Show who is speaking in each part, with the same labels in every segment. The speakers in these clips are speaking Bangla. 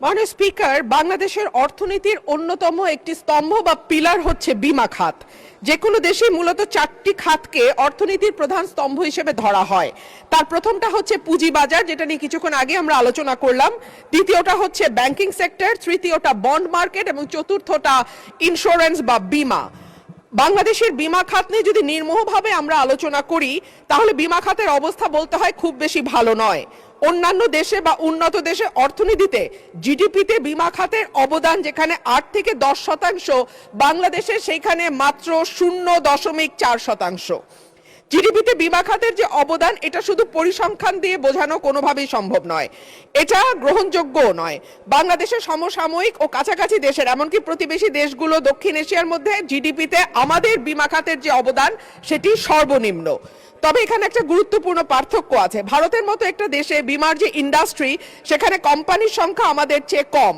Speaker 1: মাননীয় স্পিকার, বাংলাদেশের অর্থনীতির অন্যতম একটি স্তম্ভ বা পিলার হচ্ছে বীমা খাত। যে কোনো দেশে মূলত চারটি খাতকে অর্থনীতির প্রধান স্তম্ভ হিসেবে ধরা হয়। তার প্রথমটা হচ্ছে পুঁজিবাজার, যেটা নিয়ে কিছুক্ষণ আগে আমরা আলোচনা করলাম। দ্বিতীয়টা হচ্ছে ব্যাংকিং সেক্টর, তৃতীয়টা বন্ড মার্কেট এবং চতুর্থটা ইন্স্যুরেন্স বা বীমা। বাংলাদেশের বীমা খাত নিয়ে যদি নির্মোহভাবে আমরা আলোচনা করি, তাহলে বীমা খাতের অবস্থা বলতে হয় খুব বেশি ভালো নয়। অন্যান্য দেশে বা উন্নত দেশে অর্থনীতিতে জিডিপিতে বীমা খাতের অবদান যেখানে 8 থেকে 10%, বাংলাদেশে সেইখানে মাত্র 0.4%। জিডিপিতে বীমা খাতের যে অবদান, এটা শুধু পরিসংখ্যান দিয়ে বোঝানো কোনোভাবেই সম্ভব নয়, এটা গ্রহণযোগ্যও নয়। বাংলাদেশের সমসাময়িক ও কাছাকাছি দেশের, এমনকি প্রতিবেশী দেশগুলো দক্ষিণ এশিয়ার মধ্যে জিডিপিতে আমাদের বীমা খাতের যে অবদান সেটি সর্বনিম্ন। তবে এখানে একটা গুরুত্বপূর্ণ পার্থক্য আছে। ভারতের মতো একটা দেশে বীমার যে ইন্ডাস্ট্রি, সেখানে কোম্পানির সংখ্যা আমাদের চেয়ে কম,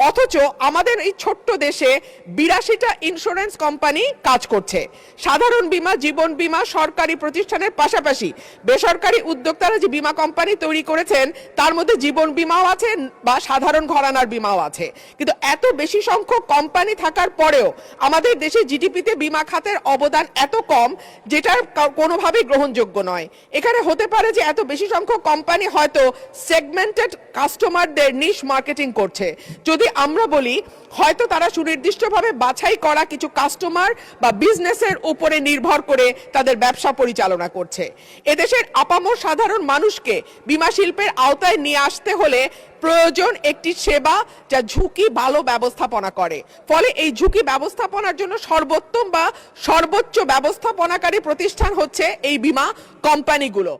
Speaker 1: অথচ আমাদের এই ছোট্ট দেশে 82টা ইন্স্যুরেন্স কোম্পানি কাজ করছে। সাধারণ বীমা, জীবন বীমা সরকারি প্রতিষ্ঠানের পাশাপাশি বেসরকারি উদ্যোক্তারা যে বীমা কোম্পানি তৈরি করেছেন, তার মধ্যে জীবন বীমাও আছে বা সাধারণ ঘরানার বীমাও আছে। কিন্তু এত বেশি সংখ্যক কোম্পানি থাকার পরেও আমাদের দেশে জিডিপিতে বীমা খাতের অবদান এত কম, যেটার কোনোভাবেই গ্রহণযোগ্য নয়। এখানে হতে পারে যে এত বেশি সংখ্যক কোম্পানি হয়তো সেগমেন্টেড কাস্টমারদের নিশ মার্কেটিং করছে। যদি আমরা বলি, হয়তো তারা সুনির্দিষ্টভাবে বাছাই করা কিছু কাস্টমার বা বিজনেসের উপরে নির্ভর করে তাদের ব্যবসা পরিচালনা করছে। এদেশের আপামর সাধারণ মানুষকে বীমা শিল্পের আওতায় নিয়ে আসতে হলে প্রয়োজন একটি সেবা যা ঝুঁকি ভালো ব্যবস্থাপনা করে। ফলে এই ঝুঁকি ব্যবস্থাপনার জন্য সর্বোত্তম বা সর্বোচ্চ ব্যবস্থাপনাকারী প্রতিষ্ঠান হচ্ছে এই বীমা কোম্পানিগুলো।